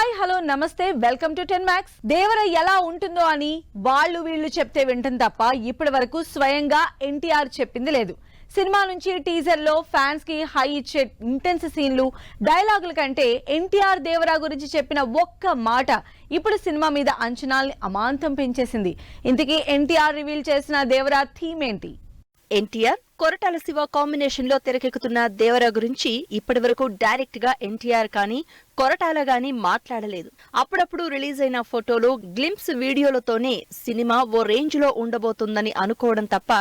Hi hello నమస్తే welcome to 10 Max. దేవర ఎలా ఉంటుందో అని వాళ్ళు వీళ్ళు చెప్తే వింటుంది తప్ప ఇప్పటి వరకు స్వయంగా ఎన్టీఆర్ చెప్పింది లేదు. సినిమా నుంచి టీజర్ లో ఫ్యాన్స్ కి హై ఇచ్చే ఇంటెన్స్ సీన్లు డైలాగుల కంటే ఎన్టీఆర్ దేవరా గురించి చెప్పిన ఒక్క మాట ఇప్పుడు సినిమా మీద అంచనాల్ని అమాంతం పెంచేసింది. ఇంతకీ ఎన్టీఆర్ రివీల్ చేసిన దేవరా థీమ్ ఏంటి? ఎన్టీఆర్ కొరటాల శివ కాంబినేషన్ లో తెరకెక్కుతున్న దేవర గురించి ఇప్పటి వరకు డైరెక్ట్ గా ఎన్టీఆర్ కానీ కొరటాల గాని మాట్లాడలేదు. అప్పుడప్పుడు రిలీజ్ అయిన ఫోటోలు గ్లింప్స్ వీడియోలతోనే సినిమా ఓ రేంజ్ లో ఉండబోతుందని అనుకోవడం తప్ప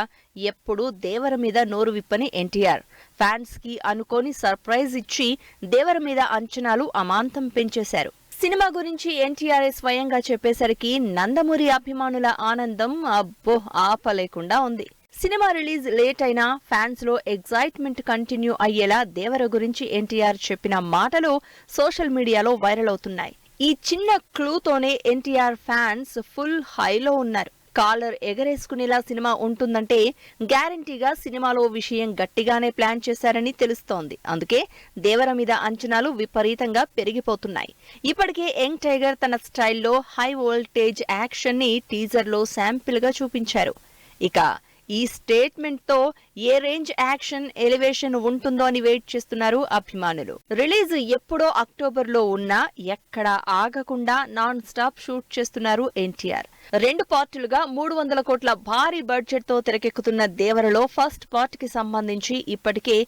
ఎప్పుడూ దేవర మీద నోరు విప్పని ఎన్టీఆర్ ఫ్యాన్స్ కి అనుకోని సర్ప్రైజ్ ఇచ్చి దేవర మీద అంచనాలు అమాంతం పెంచేశారు. సినిమా గురించి ఎన్టీఆర్ స్వయంగా చెప్పేసరికి నందమూరి అభిమానుల ఆనందం అబ్బో ఆపలేకుండా ఉంది. సినిమా రిలీజ్ లేట్ అయినా ఫ్యాన్స్ లో ఎగ్జైట్మెంట్ కంటిన్యూ అయ్యేలా దేవర గురించి ఎన్టీఆర్ చెప్పిన మాటలు సోషల్ మీడియాలో వైరల్ అవుతున్నాయి. ఈ చిన్న క్లూతోనే ఎన్టీఆర్ ఫ్యాన్స్ ఫుల్ హైలో ఉన్నారు. కాలర్ ఎగరేసుకునేలా సినిమా ఉంటుందంటే గ్యారంటీగా సినిమాలో విషయం గట్టిగానే ప్లాన్ చేశారని తెలుస్తోంది. అందుకే దేవర మీద అంచనాలు విపరీతంగా పెరిగిపోతున్నాయి. ఇప్పటికే యంగ్ టైగర్ తన స్టైల్లో హై వోల్టేజ్ యాక్షన్ ని టీజర్ లో శాంపిల్ గా చూపించారు. ఇక ఈ స్టేట్మెంట్ తో ఏ రేంజ్ యాక్షన్ ఎలివేషన్ ఉంటుందో అని వెయిట్ చేస్తున్నారు అభిమానులు. రిలీజ్ ఎప్పుడో అక్టోబర్ లో ఉన్నా ఎక్కడ ఆగకుండా నాన్ స్టాప్ షూట్ చేస్తున్నారు ఎన్టీఆర్. 2 పార్టులుగా 300 కోట్ల భారీ బడ్జెట్ తో తెరకెక్కుతున్న దేవరలో ఫస్ట్ పార్ట్ కి సంబంధించి ఇప్పటికే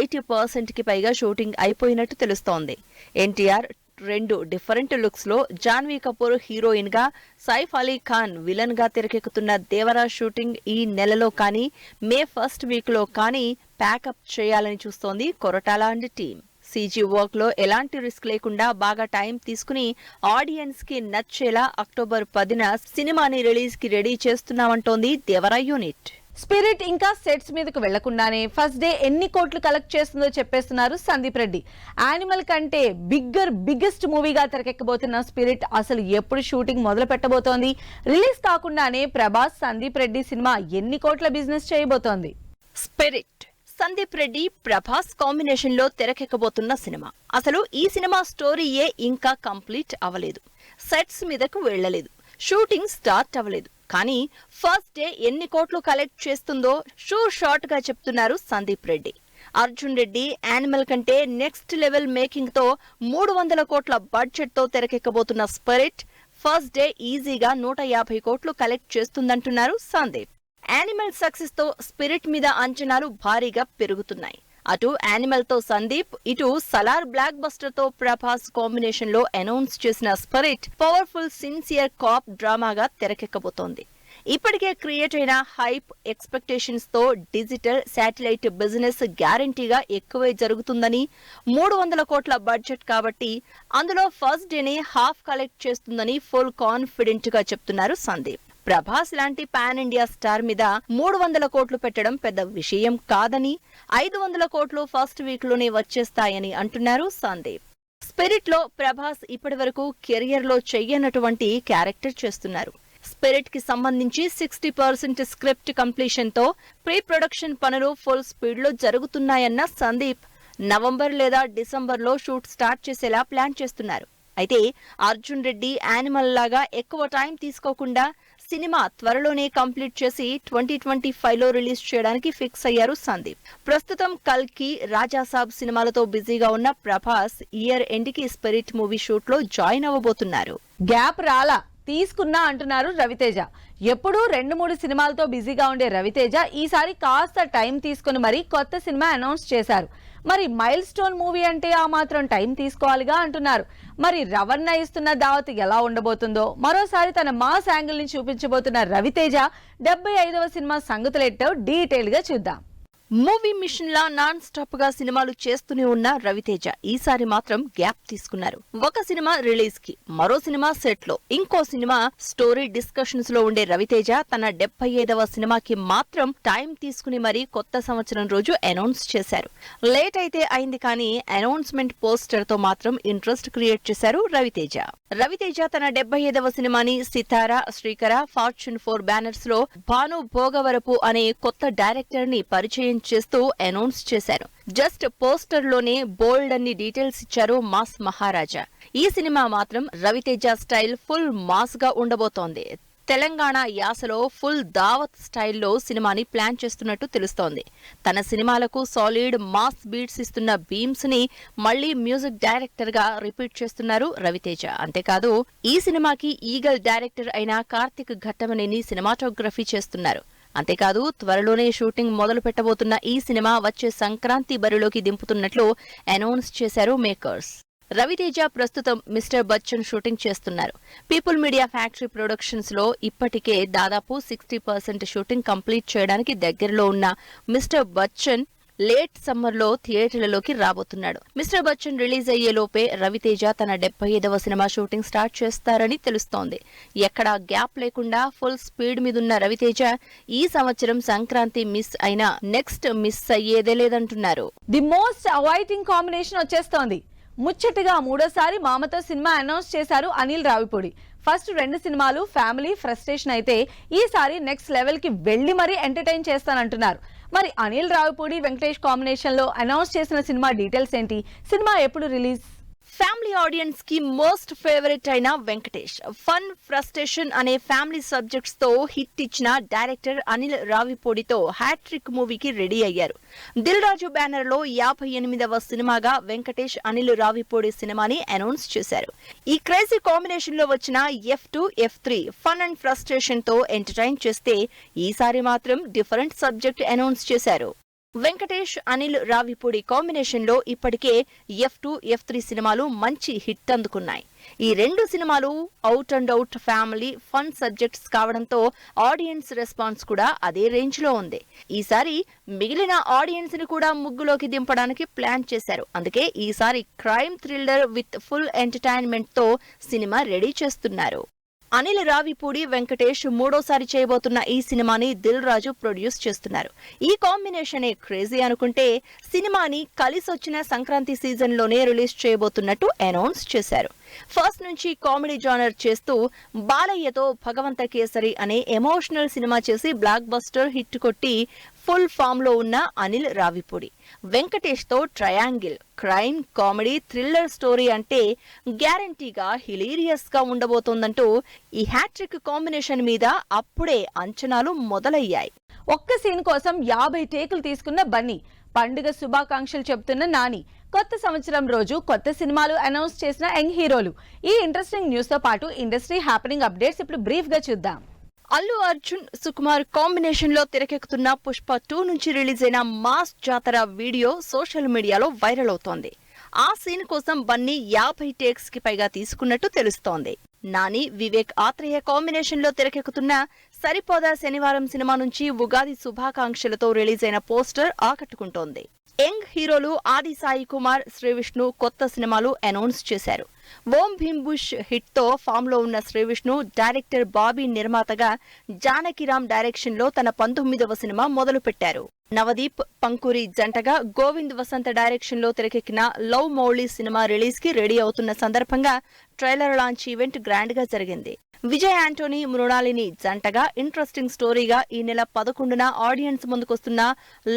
80% కి పైగా షూటింగ్ అయిపోయినట్టు తెలుస్తోంది. ఎన్టీఆర్ 2 డిఫరెంట్ లుక్స్ లో జాన్వీ కపూర్ హీరోయిన్ గా, సైఫ్ అలీ ఖాన్ విలన్ గా తెరకెక్కుతున్న దేవరా షూటింగ్ ఈ నెలలో కానీ మే ఫస్ట్ వీక్ లో కానీ ప్యాకప్ చేయాలని చూస్తోంది Koratala and team. CG work లో ఎలాంటి రిస్క్ లేకుండా బాగా టైం తీసుకుని ఆడియన్స్ కి నచ్చేలా అక్టోబర్ 10న సినిమాని రిలీజ్ కి రెడీ చేస్తున్నామంటోంది దేవరా యూనిట్. స్పిరిట్ ఇంకా సెట్స్ మీదకు వెళ్లకుండానే ఫస్ట్ డే ఎన్ని కోట్లు కలెక్ట్ చేస్తుందో చెప్పేస్తున్నారు సందీప్ రెడ్డి. యానిమల్ కంటే బిగ్గెస్ట్ మూవీగా తెరకెక్కబోతున్న స్పిరిట్ అసలు ఎప్పుడు షూటింగ్ మొదలు పెట్టబోతోంది? రిలీజ్ కాకుండానే ప్రభాస్ సందీప్ రెడ్డి సినిమా ఎన్ని కోట్ల బిజినెస్ చేయబోతోంది? స్పిరిట్ సందీప్ రెడ్డి ప్రభాస్ కాంబినేషన్ లో తెరకెక్కబోతున్న సినిమా. అసలు ఈ సినిమా స్టోరీయే ఇంకా కంప్లీట్ అవ్వలేదు. సెట్స్ మీదకు వెళ్లలేదు. షూటింగ్ స్టార్ట్ అవ్వలేదు. కానీ ఫస్ట్ డే ఎన్ని కోట్లు కలెక్ట్ చేస్తుందో షార్ట్ గా చెప్తున్నారు సందీప్ రెడ్డి. అర్జున్ రెడ్డి యానిమల్ కంటే నెక్స్ట్ లెవెల్ మేకింగ్ తో 300 కోట్ల బడ్జెట్ తో తెరకెక్కబోతున్న స్పిరిట్ ఫస్ట్ డే ఈజీగా 150 కోట్లు కలెక్ట్ చేస్తుందంటున్నారు సందీప్. యానిమల్ సక్సెస్ తో స్పిరిట్ మీద అంచనాలు భారీగా పెరుగుతున్నాయి. అటు యానిమల్ తో సందీప్, ఇటు సలార్ బ్లాక్ బస్టర్ తో ప్రభాస్ కాంబినేషన్ లో అనౌన్స్ చేసిన స్పిరిట్ పవర్ఫుల్ సిన్సియర్ కాప్ డ్రామాగా తెరకెక్కబోతోంది. ఇప్పటికే క్రియేట్ అయిన హైప్ ఎక్స్పెక్టేషన్స్ తో డిజిటల్ శాటిలైట్ బిజినెస్ గ్యారంటీగా ఎక్కువే జరుగుతుందని, 300 కోట్ల బడ్జెట్ కాబట్టి అందులో ఫస్ట్ డేనే హాఫ్ కలెక్ట్ చేస్తుందని ఫుల్ కాన్ఫిడెంట్ గా చెప్తున్నారు సందీప్. ప్రభాస్ లాంటి పాన్ ఇండియా స్టార్ మీద 300 కోట్లు పెట్టడం పెద్ద విషయం కాదని, 500 కోట్లు ఫస్ట్ వీక్ లోనే వచ్చేస్తాయని అంటున్నారు సందీప్. స్పిరిట్ లో ప్రభాస్ ఇప్పటి వరకు కెరియర్ లో చెయ్యనటువంటి క్యారెక్టర్ చేస్తున్నారు. స్పిరిట్ కి సంబంధించి 60% స్క్రిప్ట్ కంప్లీషన్ తో ప్రీ ప్రొడక్షన్ పనులు ఫుల్ స్పీడ్ లో జరుగుతున్నాయన్న సందీప్ నవంబర్ లేదా డిసెంబర్ లో షూట్ స్టార్ట్ చేసేలా ప్లాన్ చేస్తున్నారు. అయితే అర్జున్ రెడ్డి యానిమల్ లాగా ఎక్కువ టైం తీసుకోకుండా సినిమా త్వరలోనే కంప్లీట్ చేసి 2025 లో రిలీజ్ చేయడానికి ఫిక్స్ అయ్యారు సందీప్. ప్రస్తుతం కల్కి, రాజాసాబ్ సినిమాలతో బిజీగా ఉన్న ప్రభాస్ ఇయర్ ఎండ్ కి స్పిరిట్ మూవీ షూట్ లో జాయిన్ అవ్వబోతున్నారు. గ్యాప్ రాలా తీసుకున్నా అంటున్నారు రవితేజ. ఎప్పుడూ 2-3 సినిమాలతో బిజీగా ఉండే రవితేజ ఈసారి కాస్త టైం తీసుకుని మరీ కొత్త సినిమా అనౌన్స్ చేశారు. మరి మైల్ స్టోన్ మూవీ అంటే ఆ మాత్రం టైం తీసుకోవాలిగా అంటున్నారు. మరి రవణ ఇస్తున్న దావత్ ఎలా ఉండబోతుందో, మరోసారి తన మాస్ యాంగిల్ ని చూపించబోతున్న రవితేజ 75వ సినిమా సంగతులేట్టో డీటెయిల్ గా చూద్దాం. మూవీ మిషన్ లా నాన్ స్టాప్ గా సినిమాలు చేస్తూనే ఉన్న రవితేజ ఈసారి మాత్రం గ్యాప్ తీసుకున్నారు. ఒక సినిమా రిలీజ్ కి, మరో సినిమా సెట్ లో, ఇంకో సినిమా స్టోరీ డిస్కషన్స్ లో ఉండే రవితేజ తన 75వ సినిమాకి మాత్రం టైం తీసుకుని మరీ కొత్త సంవత్సరం రోజు అనౌన్స్ చేశారు. లేట్ అయితే అయింది కానీ అనౌన్స్మెంట్ పోస్టర్ తో మాత్రం ఇంట్రెస్ట్ క్రియేట్ చేశారు రవితేజ. రవితేజ తన 75వ సినిమాని సితారా, శ్రీకర, ఫార్చ్యూన్ 4 బ్యానర్స్ లో భాను భోగవరపు అనే కొత్త డైరెక్టర్ ని పరిచయం ఎక్స్ప్లెయిన్ చేస్తూ అనౌన్స్ చేశారు. జస్ట్ పోస్టర్ లోనే బోల్డ్ అన్ని డీటెయిల్స్ ఇచ్చారు మాస్ మహారాజా. ఈ సినిమా మాత్రం రవితేజ స్టైల్ ఫుల్ మాస్ గా ఉండబోతోంది. తెలంగాణ యాసలో ఫుల్ దావత్ స్టైల్లో సినిమాని ప్లాన్ చేస్తున్నట్టు తెలుస్తోంది. తన సినిమాలకు సాలిడ్ మాస్ బీట్స్ ఇస్తున్న బీమ్స్ ని మళ్లీ మ్యూజిక్ డైరెక్టర్ గా రిపీట్ చేస్తున్నారు రవితేజ. అంతేకాదు ఈ సినిమాకి ఈగల్ డైరెక్టర్ అయిన కార్తిక్ ఘట్టమనేని సినిమాటోగ్రఫీ చేస్తున్నారు. అంతేకాదు త్వరలోనే షూటింగ్ మొదలు పెట్టబోతున్న ఈ సినిమా వచ్చే సంక్రాంతి బరిలోకి దింపుతున్నట్లు అనౌన్స్ చేశారు మేకర్స్. రవితేజ ప్రస్తుతం మిస్టర్ బచ్చన్ షూటింగ్ చేస్తున్నారు. పీపుల్ మీడియా ఫ్యాక్టరీ ప్రొడక్షన్స్ లో ఇప్పటికే దాదాపు 60% షూటింగ్ కంప్లీట్ చేయడానికి దగ్గరలో ఉన్న మిస్టర్ బచ్చన్ లేట్ సమ్మర్ లో థియేటర్లలోకి రాబోతున్నాడు. మిస్టర్ బచ్చన్ రిలీజ్ అయ్యే లోపే రవితేజ తన 75వ సినిమా షూటింగ్ స్టార్ట్ చేస్తారని తెలుస్తోంది. ఎక్కడా గ్యాప్ లేకుండా ఫుల్ స్పీడ్ మీదున్న రవితేజ ఈ సంవత్సరం సంక్రాంతి మిస్ అయినా నెక్స్ట్ మిస్ అయ్యేదే లేదంటున్నారు. ది మోస్ట్ అవైటింగ్ కాంబినేషన్ వచ్చేస్తోంది. ముచ్చటగా మూడోసారి మామతో సినిమా అనౌన్స్ చేశారు అనిల్ రావిపూడి. ఫస్ట్ 2 సినిమాలు ఫ్యామిలీ ఫ్రస్ట్రేషన్ అయితే ఈసారి నెక్స్ట్ లెవెల్ కి వెళ్లి మరీ ఎంటర్టైన్ చేస్తానంటున్నారు. మరి అనిల్ రావిపూడి వెంకటేష్ కాంబినేషన్ లో అనౌన్స్ చేసిన సినిమా డీటెయిల్స్ ఏంటి? సినిమా ఎప్పుడు రిలీజ్? ఫ్యామిలీ ఆడియన్స్ కి మోస్ట్ ఫేవరెట్ అయిన వెంకటేష్ ఫన్ ఫ్రస్ట్రేషన్ అనే ఫ్యామిలీ సబ్జెక్ట్స్ తో హిట్ ఇచ్చిన డైరెక్టర్ అనిల్ రావిపూడితో హ్యాట్రిక్ మూవీకి రెడీ అయ్యారు. దిల్ రాజు బ్యానర్ లో 58వ సినిమాగా వెంకటేష్ అనిల్ రావిపూడి సినిమాని అనౌన్స్ చేశారు. ఈ క్రేజీ కాంబినేషన్ లో వచ్చిన F2, F3 fun and frustration తో ఎంటర్టైన్ చేస్తే ఈసారి మాత్రం డిఫరెంట్ సబ్జెక్ట్ అనౌన్స్ చేశారు. వెంకటేష్ అనిల్ రావిపూడి కాంబినేషన్ లో ఇప్పటికే F2, F3 సినిమాలు మంచి హిట్ అందుకున్నాయి. ఈ 2 సినిమాలు out and out family fun subjects కావడంతో ఆడియన్స్ రెస్పాన్స్ కూడా అదే రేంజ్ లో ఉంది. ఈసారి మిగిలిన ఆడియన్స్ ని కూడా ముగ్గులోకి దింపడానికి ప్లాన్ చేశారు. అందుకే ఈసారి crime thriller with full entertainment తో సినిమా రెడీ చేస్తున్నారు. అనిల్ రావిపూడి వెంకటేష్ మూడోసారి చేయబోతున్న ఈ సినిమాని దిల్ రాజు ప్రొడ్యూస్ చేస్తున్నారు. ఈ కాంబినేషనే క్రేజీ అనుకుంటే సినిమాని కలిసొచ్చిన సంక్రాంతి సీజన్ లోనే రిలీజ్ చేయబోతున్నట్టు అనౌన్స్ చేశారు. ఫస్ట్ నుంచి కామెడీ జానర్ చేస్తూ బాలయ్యతో భగవంత కేసరి అనే ఎమోషనల్ సినిమా చేసి బ్లాక్ బస్టర్ హిట్ కొట్టి ఫుల్ ఫామ్ లో ఉన్న అనిల్ రావిపూడి వెంకటేష్ తో triangle crime comedy thriller story అంటే గ్యారంటీగా హిలీరియస్ గా ఉండబోతోందంటూ ఈ హ్యాట్రిక్ కాంబినేషన్ మీద అప్పుడే అంచనాలు మొదలయ్యాయి. ఒక్క సీన్ కోసం 50 టేకులు తీసుకున్న బన్నీ, పండుగ శుభాకాంక్షలు చెబుతున్న నాని, కొత్త సంవత్సరం రోజు కొత్త సినిమాలు అనౌన్స్ చేసిన యంగ్ హీరోలు. ఈ ఇంట్రెస్టింగ్ న్యూస్ తో పాటు ఇండస్ట్రీ హ్యాపెనింగ్ అప్డేట్స్ ఇప్పుడు బ్రీఫ్ గా చూద్దాం. అల్లు అర్జున్ సుకుమార్ కాంబినేషన్ లో తెరకెక్కుతున్న పుష్ప 2 నుంచి రిలీజ్ అయిన మాస్ జాతర వీడియో సోషల్ మీడియాలో వైరల్ అవుతోంది. ఆ సీన్ కోసం బన్నీ 50 టేక్స్ కి పైగా తీసుకున్నట్టు తెలుస్తోంది. నాని వివేక్ ఆత్రేయ కాంబినేషన్ లో తెరకెక్కుతున్న సరిపోదా శనివారం సినిమా నుంచి ఉగాది శుభాకాంక్షలతో రిలీజ్ అయిన పోస్టర్ ఆకట్టుకుంటోంది. యంగ్ హీరోలు ఆది సాయి కుమార్, శ్రీ విష్ణు కొత్త సినిమాలు అనౌన్స్ చేశారు. ఓం భీమ్ బుష్ హిట్ తో ఫామ్ లో ఉన్న శ్రీ విష్ణు డైరెక్టర్ బాబీ నిర్మాతగా జానకిరామ్ డైరెక్షన్ లో తన 19వ సినిమా మొదలు పెట్టారు. నవదీప్ పంకురి జంటగా గోవింద్ వసంత డైరెక్షన్ లో తెరకెక్కిన లవ్ మౌళి సినిమా రిలీజ్ కి రెడీ అవుతున్న సందర్భంగా ట్రైలర్ లాంచ్ ఈవెంట్ గ్రాండ్ గా జరిగింది. విజయ్ యాంటోనీ, మృణాలిని జంటగా ఇంట్రెస్టింగ్ స్టోరీగా ఈ నెల 11న ఆడియన్స్ ముందుకొస్తున్న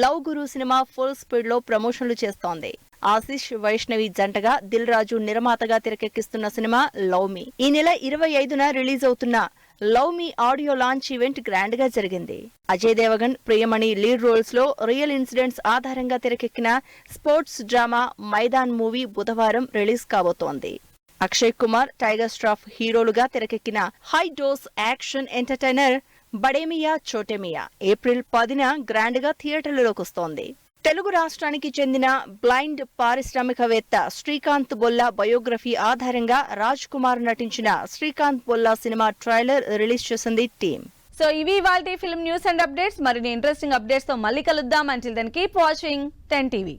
లవ్ గురు సినిమా ఫుల్ స్పీడ్ లో ప్రమోషన్లు చేస్తోంది. ఆశిష్ వైష్ణవి జంటగా దిల్ రాజు నిర్మాతగా తెరకెక్కిస్తున్న సినిమా లవ్ మీ ఈ నెల 25న రిలీజ్ అవుతున్న love me audio launch event grand గా జరిగింది. అజయ్ దేవగన్, ప్రియమణి లీడ్ రోల్స్ లో రియల్ ఇన్సిడెంట్స్ ఆధారంగా తెరకెక్కిన స్పోర్ట్స్ డ్రామా మైదాన్ మూవీ బుధవారం రిలీజ్ కాబోతోంది. అక్షయ్ కుమార్, టైగర్ ష్రాఫ్ హీరోలుగా తెరకెక్కిన high dose action entertainer Bade Miyan Chote Miyan April 10న గ్రాండ్ గా థియేటర్లలోకి వస్తోంది. తెలుగు రాష్ట్రానికి చెందిన బ్లైండ్ పారిశ్రామికవేత్త శ్రీకాంత్ బొల్లా బయోగ్రఫీ ఆధారంగా రాజ్ కుమార్ నటించిన Srikanth Bolla cinema trailer release చేసింది టీమ్. సో ఇవి ఇవాల్టి ఫిల్మ్ న్యూస్ అండ్ అప్డేట్స్. మరిన్ని ఇంట్రెస్టింగ్ అప్డేట్స్ తో మళ్ళీ కలుద్దాం. Until then keep watching 10 TV.